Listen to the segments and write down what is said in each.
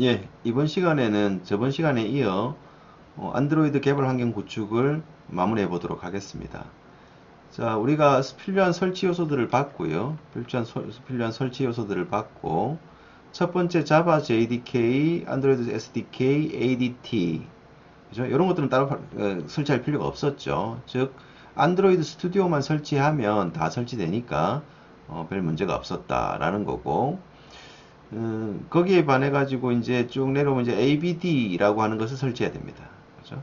예, 이번 시간에는 저번 시간에 이어 안드로이드 개발 환경 구축을 마무리해 보도록 하겠습니다. 자, 우리가 필요한 설치 요소들을 봤고요. 필요한 설치 요소들을 봤고, 첫 번째 자바 JDK, 안드로이드 SDK, ADT. 그죠? 이런 것들은 따로 설치할 필요가 없었죠. 즉, 안드로이드 스튜디오만 설치하면 다 설치되니까 별 문제가 없었다라는 거고, 거기에 반해 가지고 이제 쭉 내려오면 이제 ABD라고 하는 것을 설치해야 됩니다. 그죠?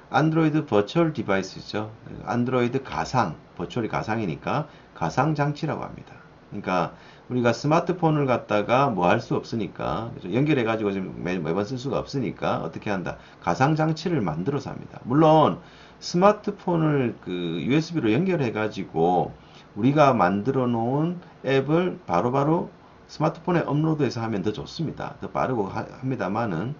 안드로이드 버추얼 디바이스죠. 안드로이드 가상, 버추얼이 가상이니까 가상 장치라고 합니다. 그러니까 우리가 스마트폰을 갖다가 뭐 할 수 없으니까 그죠? 연결해 가지고 지금 매번 쓸 수가 없으니까 어떻게 한다? 가상 장치를 만들어서 합니다. 물론 스마트폰을 그 USB로 연결해 가지고 우리가 만들어 놓은 앱을 바로바로 스마트폰에 업로드해서 하면 더 좋습니다. 더 빠르고 합니다만은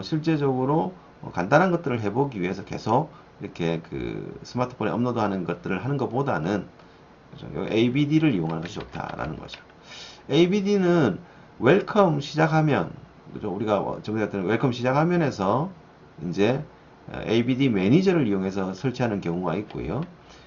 실제적으로 간단한 것들을 해보기 위해서 계속 이렇게 그 스마트폰에 업로드하는 것들을 하는 것보다는 ABD를 이용하는 것이 좋다라는 거죠. ABD는 웰컴 시작하면 그죠? 우리가 전에 했던 웰컴 시작화면에서 이제 ABD 매니저를 이용해서 설치하는 경우가 있고요.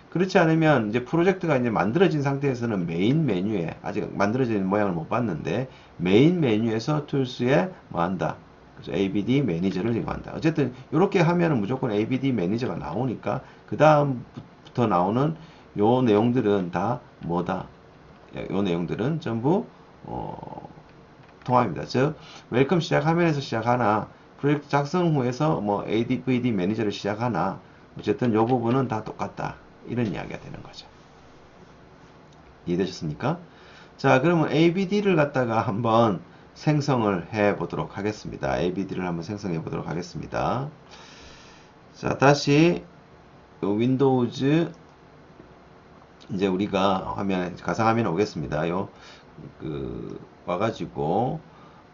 그렇지 않으면 이제 프로젝트가 이제 만들어진 상태에서는 메인 메뉴에 아직 만들어진 모양을 못 봤는데 메인 메뉴에서 툴스에 뭐 한다. 그래서 ABD 매니저를 이용한다. 어쨌든 이렇게 하면은 무조건 ABD 매니저가 나오니까 그 다음부터 나오는 요 내용들은 다 뭐다. 요 내용들은 전부 통합입니다. 즉 웰컴 시작 화면에서 시작하나 프로젝트 작성 후에서 뭐 ADVD 매니저를 시작하나 어쨌든 요 부분은 다 똑같다. 이런 이야기가 되는 거죠. 이해되셨습니까? 자, 그러면 ABD를 갖다가 한번 생성을 해 보도록 하겠습니다. ABD를 한번 생성해 보도록 하겠습니다. 자, 다시 윈도우즈 이제 우리가 화면 가상화면에 오겠습니다. 와가지고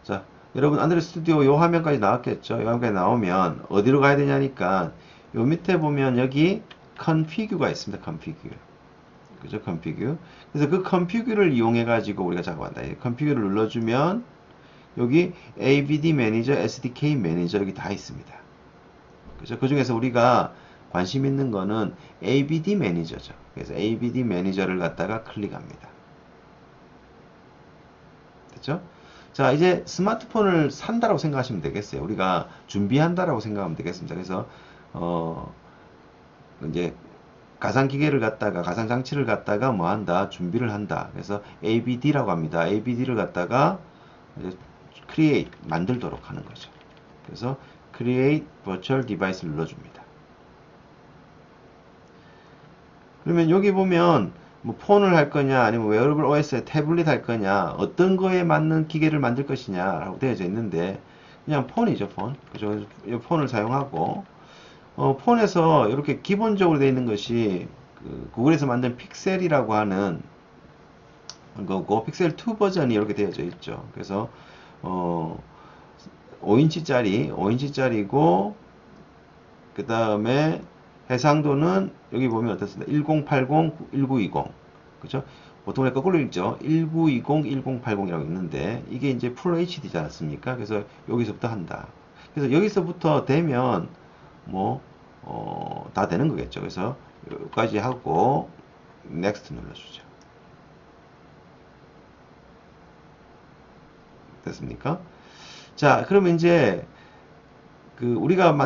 자, 여러분 안드로이드 스튜디오 요 화면까지 나왔겠죠? 요 화면까지 나오면 어디로 가야 되냐니까 요 밑에 보면 여기 컨피규가 있습니다. 컨피규. 그죠? 컨피규. 그래서 그 컨피규를 이용해 가지고 우리가 작업한다. 컨피규를 눌러주면 여기 ABD 매니저, SDK 매니저 여기 다 있습니다. 그죠? 그 중에서 우리가 관심 있는 거는 ABD 매니저죠. 그래서 ABD 매니저를 갖다가 클릭합니다. 됐죠? 자, 이제 스마트폰을 산다라고 생각하시면 되겠어요. 우리가 준비한다라고 생각하면 되겠습니다. 그래서, 이제, 가상기계를 갖다가, 가상장치를 갖다가 뭐 한다? 준비를 한다. 그래서 ABD라고 합니다. ABD를 갖다가 이제 create, 만들도록 하는 거죠. 그래서 create virtual device를 눌러줍니다. 그러면 여기 보면 뭐 폰을 할 거냐 아니면 웨어러블 OS에 태블릿 할 거냐 어떤 거에 맞는 기계를 만들 것이냐 라고 되어져 있는데 그냥 폰이죠. 폰. 그죠? 이 폰을 사용하고 폰에서 이렇게 기본적으로 되어 있는 것이 그 구글에서 만든 픽셀이라고 하는 거고 픽셀 2 버전이 이렇게 되어져 있죠. 그래서 5인치짜리고 그 다음에 해상도는 여기 보면 어떻습니까? 1080, 1920. 그죠? 보통 우리가 거꾸로 읽죠. 1920, 1080이라고 읽는데 이게 이제 풀 HD지 않습니까? 그래서 여기서부터 한다. 그래서 여기서부터 되면 뭐 다 되는 거겠죠. 그래서 여기까지 하고 next 눌러주죠. 됐습니까? 자, 그러면 이제 우리가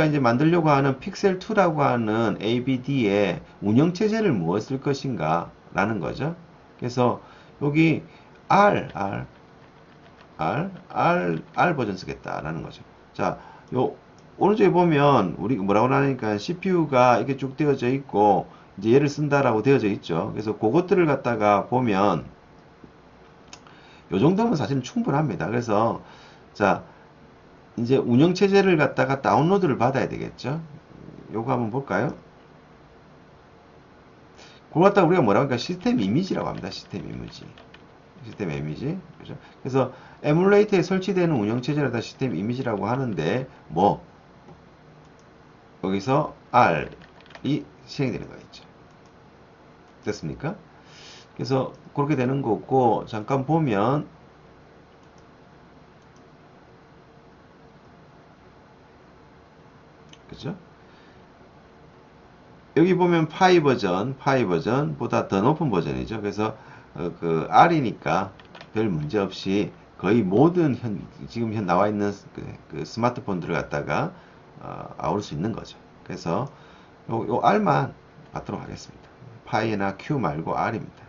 이제 만들려고 하는 픽셀 2라고 하는 ABD의 운영 체제를 무엇을 것인가 라는 거죠. 그래서 여기 R 버전 쓰겠다라는 거죠. 자, 요 오른쪽에 보면 우리 뭐라고 하니까 CPU가 이렇게 쭉 되어져 있고 이제 얘를 쓴다라고 되어져 있죠. 그래서 그것들을 갖다가 보면 요 정도면 사실은 충분합니다. 그래서 자, 이제 운영체제를 갖다가 다운로드를 받아야 되겠죠. 요거 한번 볼까요? 그걸 갖다가 우리가 뭐라고 하니까 시스템 이미지라고 합니다. 시스템 이미지. 시스템 이미지. 그죠? 그래서 에뮬레이터에 설치되는 운영체제를 다 시스템 이미지라고 하는데, 뭐, 여기서 R이 실행되는 거 있죠. 됐습니까? 그래서 그렇게 되는 거고, 잠깐 보면, 그죠? 여기 보면 파이 버전보다 더 높은 버전이죠. 그래서 그 R이니까 별 문제 없이 거의 모든 지금 현 나와 있는 그 스마트폰들을 갖다가 아울 수 있는 거죠. 그래서 요 R만 받도록 하겠습니다. 파이나 Q 말고 R입니다.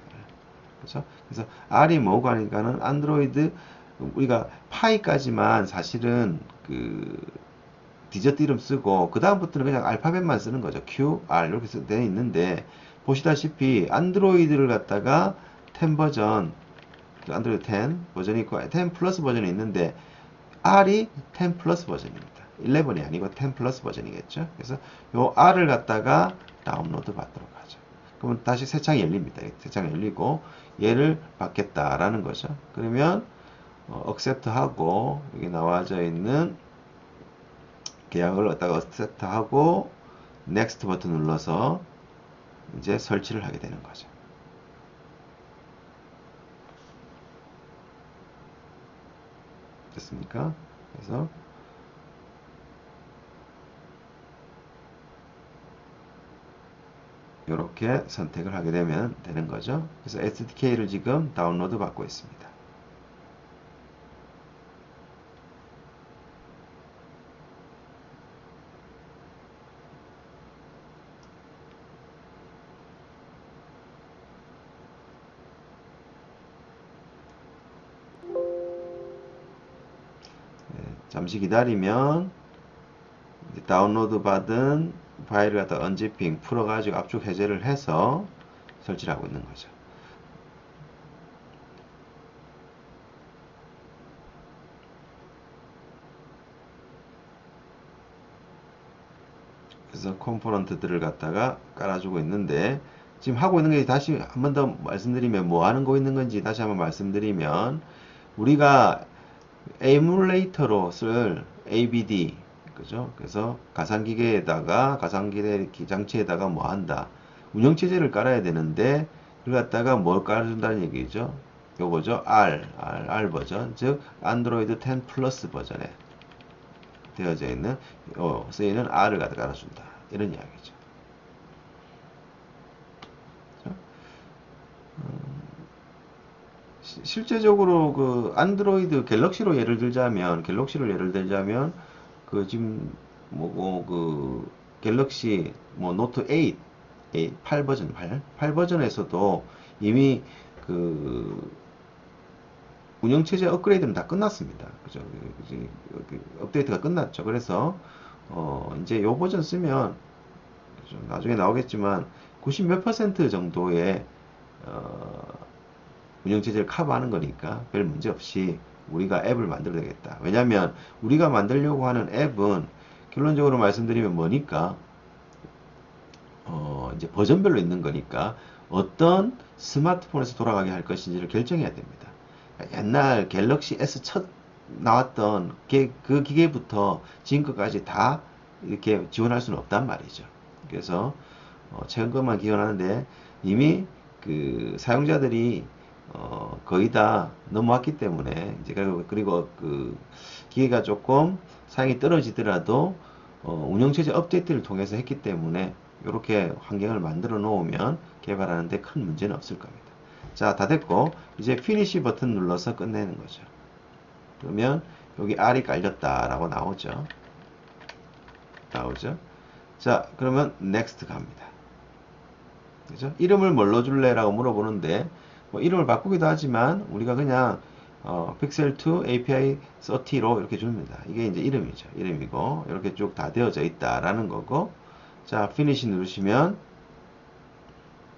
그렇죠? 그래서 R이 뭐고 하니까는 안드로이드 우리가 파이까지만 사실은 그 디저트 이름 쓰고 그 다음부터는 그냥 알파벳만 쓰는 거죠. Q, R 이렇게 되어 있는데 보시다시피 안드로이드를 갖다가 10 버전 안드로이드 10 버전이 있고 10 플러스 버전이 있는데 R이 10 플러스 버전입니다. 11이 아니고 10 플러스 버전이겠죠. 그래서 요 R을 갖다가 다운로드 받도록 하죠. 그러면 다시 새 창이 열립니다. 새 창이 열리고 얘를 받겠다라는 거죠. 그러면 accept 하고 여기 나와져 있는 계약을 갖다가 accept하고 next 버튼 눌러서 이제 설치를 하게 되는 거죠. 됐습니까? 그래서 이렇게 선택을 하게 되면 되는 거죠. 그래서 SDK를 지금 다운로드 받고 있습니다. 잠시 기다리면 다운로드 받은 파일을 갖다 언지핑 풀어가지고 압축 해제를 해서 설치를 하고 있는 거죠. 그래서 컴포넌트들을 갖다가 깔아주고 있는데 지금 하고 있는 게 다시 한 번 더 말씀드리면 뭐 하는 거 있는 건지 다시 한번 말씀드리면 우리가 에뮬레이터로 쓸 ABD 그죠? 그래서 가상기계 장치에다가 뭐 한다. 운영체제를 깔아야 되는데 그걸 갖다가 뭘 깔아준다는 얘기죠. 요거죠. R 버전, 즉 안드로이드 10 플러스 버전에 되어져 있는 쓰이는 R을 갖다 깔아준다. 이런 이야기죠. 실제적으로 그 안드로이드 갤럭시로 예를 들자면 그 지금 그 갤럭시 뭐 노트 8 버전 8 버전에서도 이미 그 운영체제 업그레이드는 다 끝났습니다. 그죠? 업데이트가 끝났죠. 그래서 이제 요 버전 쓰면 그죠? 나중에 나오겠지만 90 몇 퍼센트 정도의 운영체제를 커버하는 거니까 별 문제 없이 우리가 앱을 만들어야 되겠다. 왜냐하면 우리가 만들려고 하는 앱은 결론적으로 말씀드리면 뭐니까 이제 버전별로 있는 거니까 어떤 스마트폰에서 돌아가게 할 것인지를 결정해야 됩니다. 옛날 갤럭시 S 첫 나왔던 그 기계부터 지금까지 다 이렇게 지원할 수는 없단 말이죠. 그래서 최근 것만 기원하는데 이미 그 사용자들이 거의 다 넘어왔기 때문에 이제 그리고 그 기계가 조금 사양이 떨어지더라도 운영체제 업데이트를 통해서 했기 때문에 이렇게 환경을 만들어 놓으면 개발하는데 큰 문제는 없을 겁니다. 자, 다 됐고 이제 피니시 버튼 눌러서 끝내는 거죠. 그러면 여기 R이 깔렸다라고 나오죠. 자, 그러면 next 갑니다. 그죠? 이름을 뭘로 줄래라고 물어보는데 뭐 이름을 바꾸기도 하지만 우리가 그냥 픽셀 2 API 30로 이렇게 줍니다. 이게 이제 이름이죠. 이름이고 이렇게 쭉 다 되어져 있다라는 거고 자, 피니시 누르시면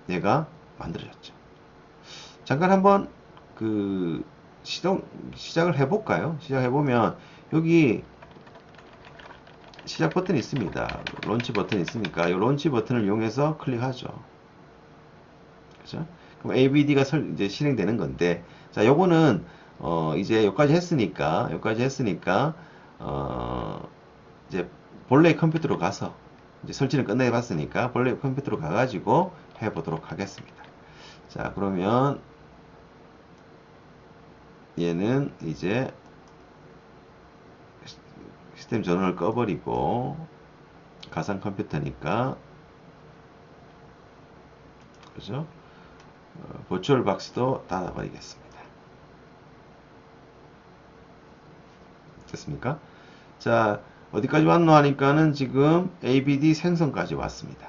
얘가 만들어졌죠. 잠깐 한번 그 시작을 해볼까요? 시작해보면 여기 시작 버튼이 있습니다. 론치 버튼이 있으니까 이 론치 버튼을 이용해서 클릭하죠. 그죠? 그럼 ABD가 이제 실행되는 건데, 자, 요거는, 이제 여기까지 했으니까, 이제 본래 컴퓨터로 가서, 이제 설치를 끝내봤으니까, 본래 컴퓨터로 가가지고 해보도록 하겠습니다. 자, 그러면, 얘는 이제, 시스템 전원을 꺼버리고, 가상 컴퓨터니까, 그죠? 버추얼 박스도 닫아버리겠습니다. 됐습니까? 자, 어디까지 왔노 하니까는 지금 ABD 생성까지 왔습니다.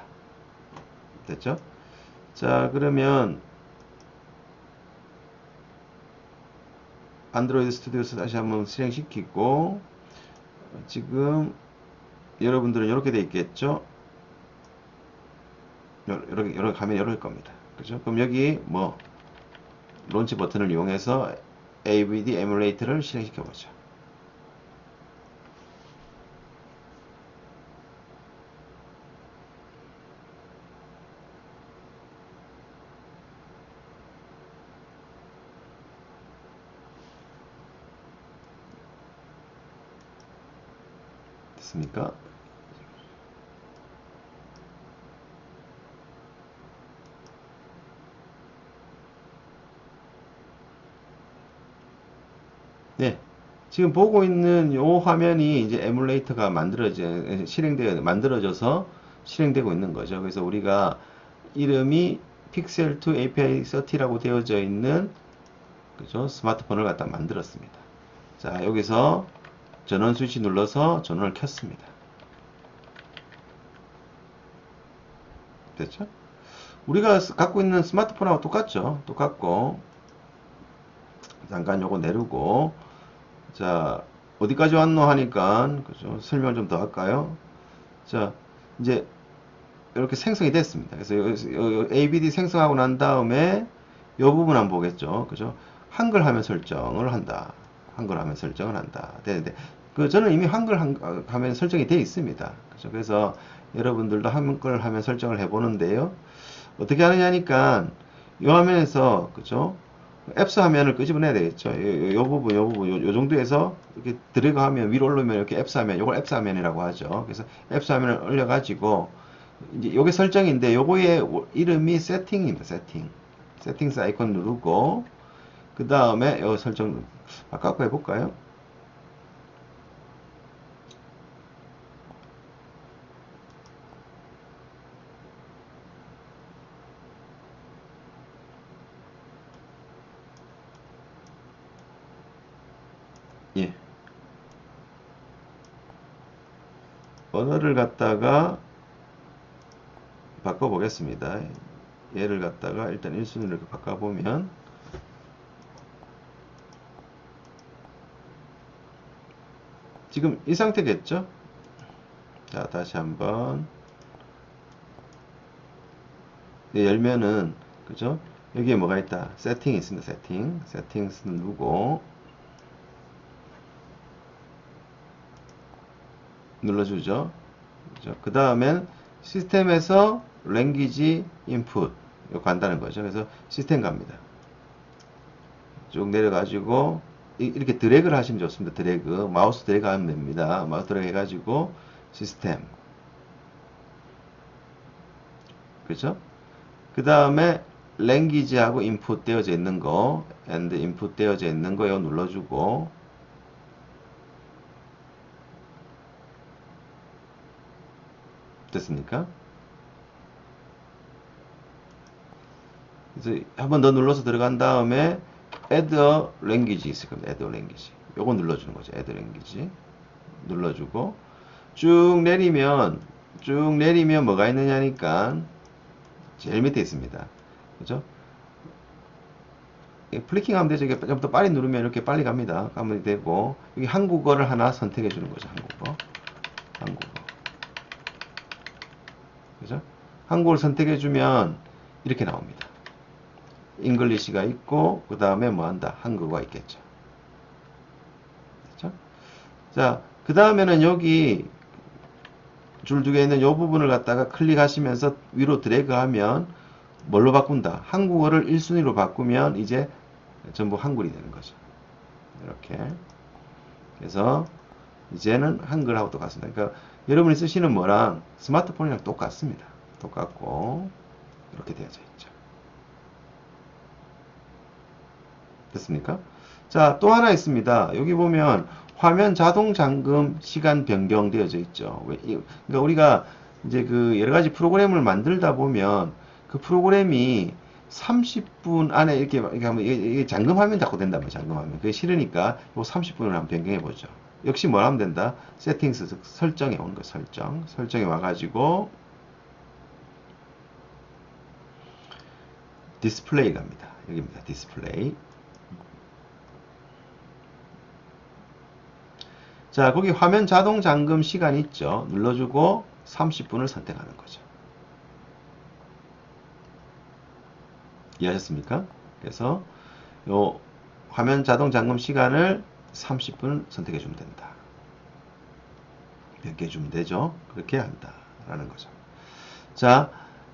됐죠? 자, 그러면 안드로이드 스튜디오에서 다시 한번 실행시키고, 지금 여러분들은 이렇게 돼 있겠죠? 이렇게 가면 열릴 겁니다. 그죠? 그럼 여기 뭐 론치 버튼을 이용해서 ABD 에뮬레이터를 실행시켜 보죠. 됐습니까? 네. 지금 보고 있는 요 화면이 이제 에뮬레이터가 만들어져서 실행되고 있는 거죠. 그래서 우리가 이름이 픽셀2 API 30라고 되어져 있는, 그죠? 스마트폰을 갖다 만들었습니다. 자, 여기서 전원 스위치 눌러서 전원을 켰습니다. 됐죠? 우리가 갖고 있는 스마트폰하고 똑같죠? 똑같고, 잠깐 요거 내리고, 자, 어디까지 왔노 하니까, 그죠? 설명 좀 더 할까요? 자, 이제, 이렇게 생성이 됐습니다. 그래서 ABD 생성하고 난 다음에, 요 부분 한번 보겠죠? 그죠? 한글 화면 설정을 한다. 한글 화면 설정을 한다. 네네. 저는 이미 한글 화면 설정이 되어 있습니다. 그죠? 그래서 여러분들도 한글 화면 설정을 해보는데요. 어떻게 하느냐니까, 이 화면에서, 그죠? 앱스 화면을 끄집어내야 되겠죠. 요 부분, 요 정도에서 이렇게 드래그 하면, 위로 올리면 이렇게 앱스 화면, 요걸 앱스 화면이라고 하죠. 그래서 앱스 화면을 올려가지고, 이제 요게 설정인데, 요거의 이름이 세팅입니다. 세팅스 아이콘 누르고, 그 다음에 요 설정, 아까 거 해볼까요? 예. 언어를 갖다가 바꿔보겠습니다. 얘를 갖다가 일단 1순위로 이렇게 바꿔보면, 지금 이 상태겠죠? 자, 다시 한번. 열면은, 그죠? 여기에 뭐가 있다? 세팅이 있습니다. 세팅스 누르고, 눌러주죠. 그 다음엔 시스템에서 랭귀지 인풋 이거 간다는 거죠. 그래서 시스템 갑니다. 쭉 내려가지고 이렇게 드래그를 하시면 좋습니다. 드래그 마우스 드래그 하면 됩니다. 마우스 드래그 해가지고 시스템, 그렇죠? 그 다음에 랭귀지하고 인풋 되어져 있는 거 and 인풋 되어져 있는 거 이거 눌러주고, 됐습니까? 그래서 한 번 더 눌러서 들어간 다음에 add a language 있을 겁니다. add a language. 요거 눌러주는 거죠. add a language. 눌러주고, 쭉 내리면 뭐가 있느냐니까, 제일 밑에 있습니다. 그죠? 플리킹 하면 되죠. 좀 더 빨리 누르면 이렇게 빨리 갑니다. 가면 되고, 여기 한국어를 하나 선택해 주는 거죠. 한국어. 그죠? 한국어를 선택해 주면 이렇게 나옵니다. 잉글리시가 있고, 그 다음에 뭐 한다? 한국어가 있겠죠. 그죠? 자, 그 다음에는 여기 줄 두 개 있는 이 부분을 갖다가 클릭하시면서 위로 드래그 하면 뭘로 바꾼다? 한국어를 1순위로 바꾸면 이제 전부 한글이 되는 거죠. 이렇게. 그래서 이제는 한글하고 똑같습니다. 그러니까 여러분이 쓰시는 뭐랑 스마트폰이랑 똑같습니다. 똑같고 이렇게 되어져 있죠. 됐습니까? 자, 또 하나 있습니다. 여기 보면 화면 자동 잠금 시간 변경되어져 있죠. 그러니까 우리가 이제 그 여러 가지 프로그램을 만들다 보면 그 프로그램이 30분 안에 이렇게 하면 이게 잠금하면 자꾸 된단 말이에요. 잠금하면. 그게 싫으니까 요 30분을 한번 변경해 보죠. 역시 뭘 하면 된다? 세팅스 설정에 오는 거 설정. 설정에 와가지고 디스플레이 갑니다. 여기입니다. 디스플레이. 자, 거기 화면 자동 잠금 시간 있죠. 눌러주고 30분을 선택하는 거죠. 이해하셨습니까? 그래서 요 화면 자동 잠금 시간을 30분 선택해 주면 된다. 몇 개 주면 되죠. 그렇게 한다 라는 거죠. 자,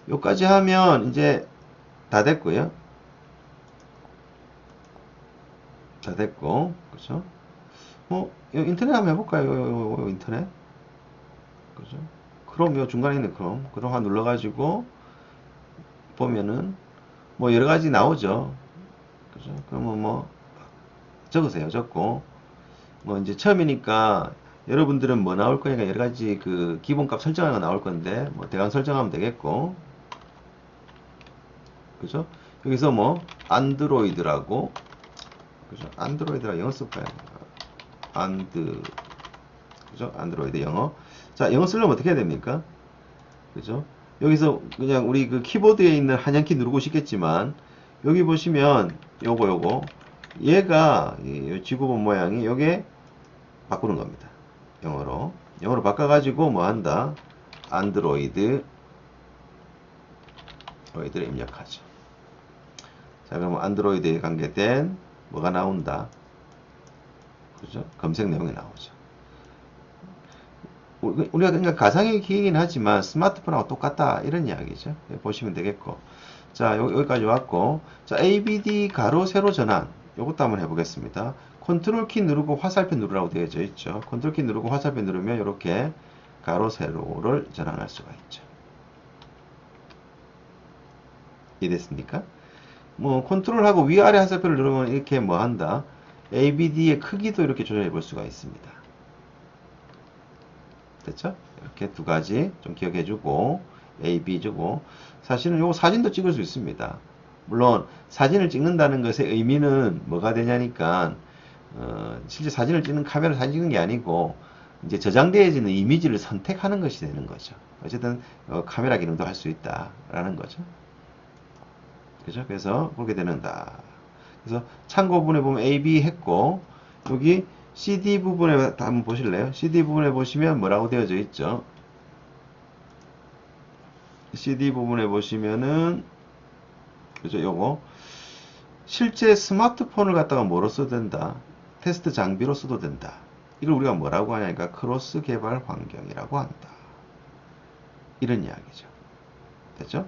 요까지 하면 이제 다 됐고요. 다 됐고, 그죠? 인터넷 한번 해볼까요? 인터넷. 그죠? 크롬, 요 중간에 있는 크롬. 크롬 한 눌러가지고, 보면은, 뭐 여러 가지 나오죠. 그죠? 그러면 뭐, 적으세요. 적고, 뭐 이제 처음이니까, 여러분들은 뭐 나올 거니까 여러 가지 그 기본값 설정하는 거 나올 건데, 뭐 대강 설정하면 되겠고, 그죠? 여기서 뭐, 안드로이드라고, 그죠? 안드로이드라 영어 쓸까요? 그죠? 안드로이드 영어. 자, 영어 쓰려면 어떻게 해야 됩니까? 그죠? 여기서 그냥 우리 그 키보드에 있는 한양키 누르고 싶겠지만, 여기 보시면, 요거. 얘가, 이 지구본 모양이 요게 바꾸는 겁니다. 영어로 바꿔가지고 뭐 한다? 안드로이드를 입력하죠. 자, 그러면 안드로이드에 관계된 뭐가 나온다? 그죠? 검색 내용이 나오죠. 우리가 그러니까 가상의 기기이긴 하지만 스마트폰하고 똑같다 이런 이야기죠. 보시면 되겠고. 자, 여기까지 왔고. 자, ABD 가로 세로 전환. 요것도 한번 해보겠습니다. 컨트롤 키 누르고 화살표 누르라고 되어져 있죠. 컨트롤 키 누르고 화살표 누르면 이렇게 가로 세로를 전환할 수가 있죠. 이해됐습니까? 뭐 컨트롤하고 위아래 화살표를 누르면 이렇게 뭐 한다. ABD의 크기도 이렇게 조절해 볼 수가 있습니다. 됐죠? 이렇게 두 가지 좀 기억해 주고 A, B 주고 사실은 요거 사진도 찍을 수 있습니다. 물론 사진을 찍는다는 것의 의미는 뭐가 되냐니까 실제 사진을 찍는 카메라 사진 찍는 게 아니고 이제 저장되어지는 이미지를 선택하는 것이 되는 거죠. 어쨌든 카메라 기능도 할 수 있다라는 거죠. 그죠? 그래서 그렇게 되는다. 그래서 참고 부분에 보면 A, B 했고 여기 CD 부분에 한번 보실래요? CD 부분에 보시면 뭐라고 되어져 있죠? CD 부분에 보시면은 그죠? 요거 실제 스마트폰을 갖다가 뭐로 써도 된다? 테스트 장비로 써도 된다. 이걸 우리가 뭐라고 하냐니까 크로스 개발 환경이라고 한다. 이런 이야기죠. 됐죠?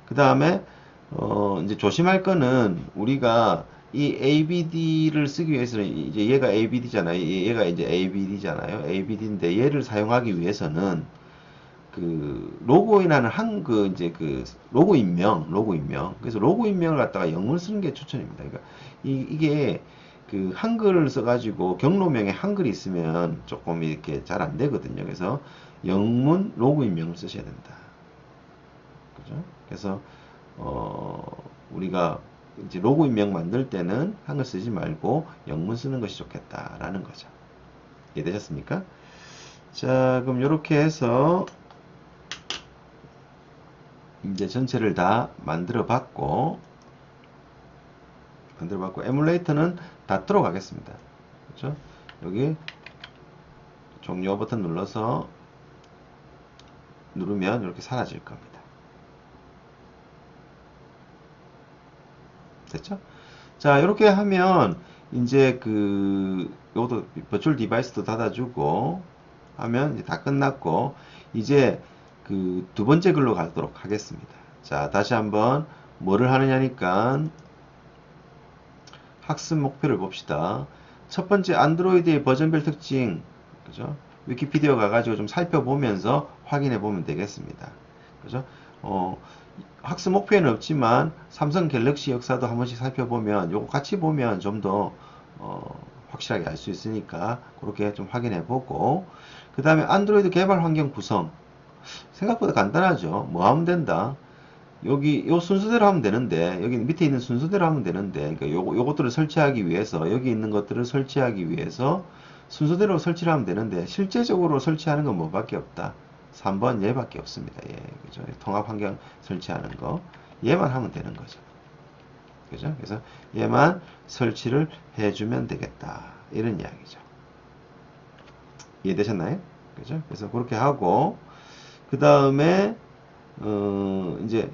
그 다음에 이제 조심할 거는 우리가 이 ABD를 쓰기 위해서는 이제 얘가 ABD잖아요. 얘가 이제 ABD잖아요. ABD인데 얘를 사용하기 위해서는 그 로고인하는 이제 그 로고 인명. 그래서 로고 인명을 갖다가 영문을 쓰는 게 추천입니다. 그러니까 이게 그 한글을 써가지고 경로명에 한글이 있으면 조금 이렇게 잘 안 되거든요. 그래서 영문 로고 인명을 쓰셔야 된다. 그죠? 그래서 우리가 이제 로고 인명 만들 때는 한글 쓰지 말고 영문 쓰는 것이 좋겠다라는 거죠. 이해되셨습니까? 자, 그럼 이렇게 해서 이제 전체를 다 만들어 봤고 에뮬레이터는 닫도록 하겠습니다. 그렇죠? 여기 종료 버튼 눌러서 누르면 이렇게 사라질 겁니다. 됐죠? 자, 이렇게 하면 이제 요것도 버추얼 디바이스도 닫아주고 하면 이제 다 끝났고 이제 그 두 번째 글로 가도록 하겠습니다. 자, 다시 한번 뭐를 하느냐니까 학습 목표를 봅시다. 첫 번째 안드로이드의 버전별 특징, 그죠? 위키피디아 가가지고 좀 살펴보면서 확인해 보면 되겠습니다. 그죠? 학습 목표에는 없지만 삼성 갤럭시 역사도 한 번씩 살펴보면 요거 같이 보면 좀 더 확실하게 알 수 있으니까 그렇게 좀 확인해 보고, 그 다음에 안드로이드 개발 환경 구성 생각보다 간단하죠. 뭐 하면 된다, 여기 요 순서대로 하면 되는데, 여기 밑에 있는 순서대로 하면 되는데, 그러니까 요것들을 설치하기 위해서, 여기 있는 것들을 설치하기 위해서 순서대로 설치를 하면 되는데, 실제적으로 설치하는 건 뭐밖에 없다. 3번 얘밖에 없습니다. 예, 그죠? 통합 환경 설치하는 거 얘만 하면 되는 거죠. 그죠? 그래서 얘만 설치를 해주면 되겠다, 이런 이야기죠. 이해되셨나요? 그죠? 그래서 그렇게 하고, 그 다음에 이제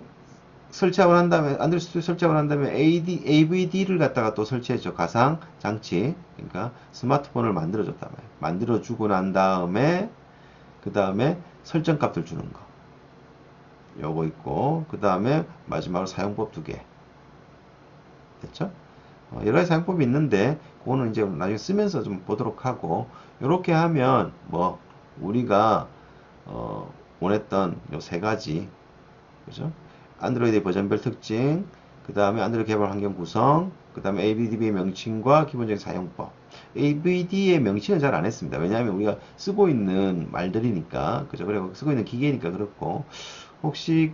설치하고 난 다음에, 안드로이드 스튜디오 설치하고 난 다음에 AVD를 갖다가 또 설치했죠. 가상 장치. 그러니까 스마트폰을 만들어줬단 말이에요. 만들어주고 난 다음에, 그 다음에 설정 값들 주는 거. 요거 있고, 그 다음에 마지막으로 사용법 2개. 됐죠? 여러 가지 사용법이 있는데, 그거는 이제 나중에 쓰면서 좀 보도록 하고, 요렇게 하면, 뭐, 우리가, 원했던 요 3가지, 그죠? 안드로이드 버전별 특징, 그 다음에 안드로이드 개발 환경 구성, 그 다음에 AVD의 명칭과 기본적인 사용법. AVD의 명칭은 잘 안 했습니다. 왜냐하면 우리가 쓰고 있는 말들이니까, 그죠? 그리고 쓰고 있는 기계니까 그렇고, 혹시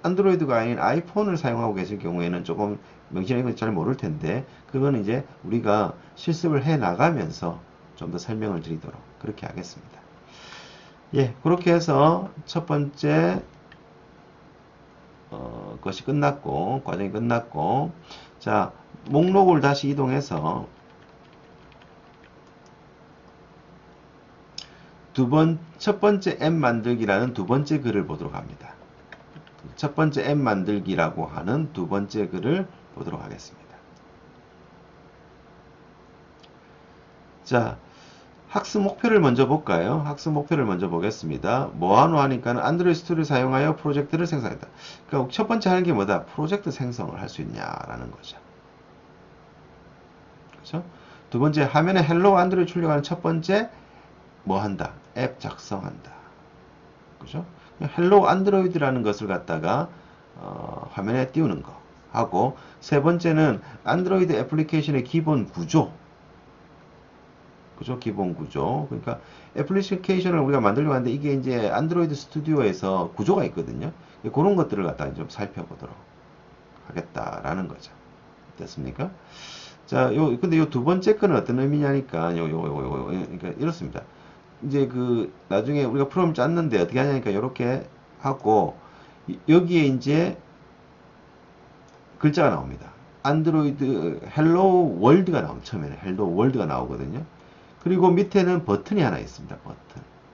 안드로이드가 아닌 아이폰을 사용하고 계실 경우에는 조금 명칭을 잘 모를 텐데, 그거는 이제 우리가 실습을 해 나가면서 좀 더 설명을 드리도록 그렇게 하겠습니다. 예, 그렇게 해서 첫 번째 것이 끝났고, 과정이 끝났고, 자, 목록을 다시 이동해서 첫 번째 앱 만들기라는 두 번째 글을 보도록 합니다. 첫 번째 앱 만들기라고 하는 두 번째 글을 보도록 하겠습니다. 자, 학습 목표를 먼저 볼까요? 학습 목표를 먼저 보겠습니다. 뭐하노 하니까는 안드로이드 스토리를 사용하여 프로젝트를 생성했다. 그러니까 첫 번째 하는 게 뭐다? 프로젝트 생성을 할 수 있냐라는 거죠. 그렇죠? 두 번째, 화면에 헬로 안드로이드 출력하는 첫 번째, 뭐 한다? 앱 작성한다. 그죠? 헬로 안드로이드라는 것을 갖다가 화면에 띄우는 거 하고, 세 번째는 안드로이드 애플리케이션의 기본 구조. 그죠? 기본 구조. 그러니까 애플리케이션을 우리가 만들려고 하는데, 이게 이제 안드로이드 스튜디오에서 구조가 있거든요. 그런 것들을 갖다가 좀 살펴보도록 하겠다라는 거죠. 됐습니까? 자, 근데 요 두 번째 거는 어떤 의미냐니까, 그러니까 이렇습니다. 이제 나중에 우리가 프로그램을 짰는데 어떻게 하냐니까, 요렇게 하고, 여기에 이제 글자가 나옵니다. 안드로이드 헬로 월드가 나옵니다. 처음에는 헬로 월드가 나오거든요. 그리고 밑에는 버튼이 하나 있습니다.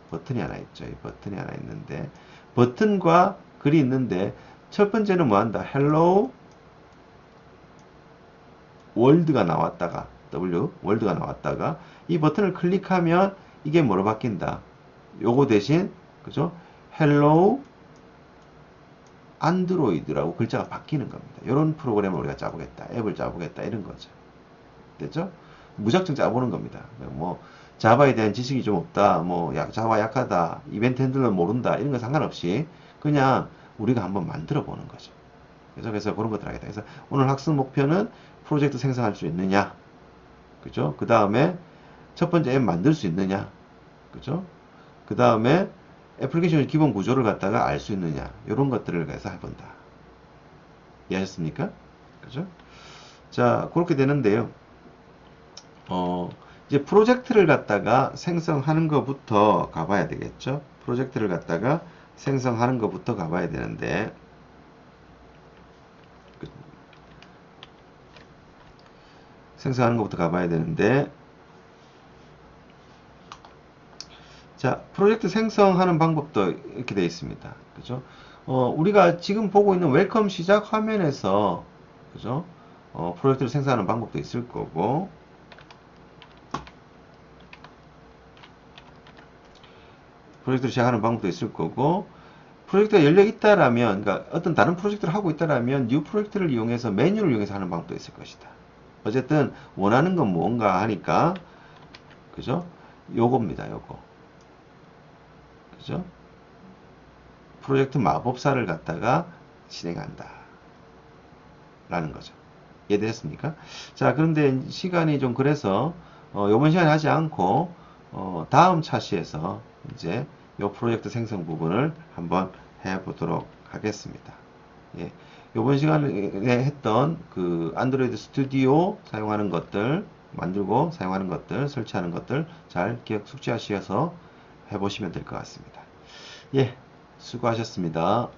버튼이 하나 있죠. 이 버튼이 하나 있는데, 버튼과 글이 있는데, 첫 번째는 뭐 한다? 헬로 월드가 나왔다가, 월드가 나왔다가, 이 버튼을 클릭하면 이게 뭐로 바뀐다? 요거 대신, 그죠? 헬로 안드로이드라고 글자가 바뀌는 겁니다. 이런 프로그램을 우리가 짜보겠다. 앱을 짜보겠다. 이런 거죠. 됐죠? 무작정 짜보는 겁니다. 뭐, 자바에 대한 지식이 좀 없다. 뭐, 자바 약하다. 이벤트 핸들러는 모른다. 이런 거 상관없이 그냥 우리가 한번 만들어 보는 거죠. 그래서 그런 것들 하겠다. 그래서 오늘 학습 목표는 프로젝트 생성할 수 있느냐. 그죠? 그 다음에 첫 번째 앱 만들 수 있느냐. 그죠? 그 다음에 애플리케이션의 기본 구조를 갖다가 알 수 있느냐. 이런 것들을 해서 해본다. 이해하셨습니까? 그죠? 자, 그렇게 되는데요. 이제 프로젝트를 갖다가 생성하는 것부터 가봐야 되겠죠? 프로젝트를 갖다가 생성하는 것부터 가봐야 되는데, 자, 프로젝트 생성하는 방법도 이렇게 되어 있습니다. 그죠? 우리가 지금 보고 있는 웰컴 시작 화면에서, 그죠? 프로젝트를 생성하는 방법도 있을 거고, 프로젝트를 시작하는 방법도 있을 거고, 프로젝트가 열려 있다라면, 그러니까 어떤 다른 프로젝트를 하고 있다라면, 뉴 프로젝트를 이용해서 메뉴를 이용해서 하는 방법도 있을 것이다. 어쨌든, 원하는 건 뭔가 하니까, 그죠? 요겁니다, 요거. 그죠? 프로젝트 마법사를 갖다가 실행한다. 라는 거죠. 이해되셨습니까? 자, 그런데 시간이 좀 그래서 요번 시간에 하지 않고 다음 차시에서 이제 요 프로젝트 생성 부분을 한번 해보도록 하겠습니다. 예, 요번 시간에 했던 그 안드로이드 스튜디오 사용하는 것들, 만들고 사용하는 것들, 설치하는 것들 잘 기억 숙지하셔서 해보시면 될 것 같습니다. 예, 수고하셨습니다.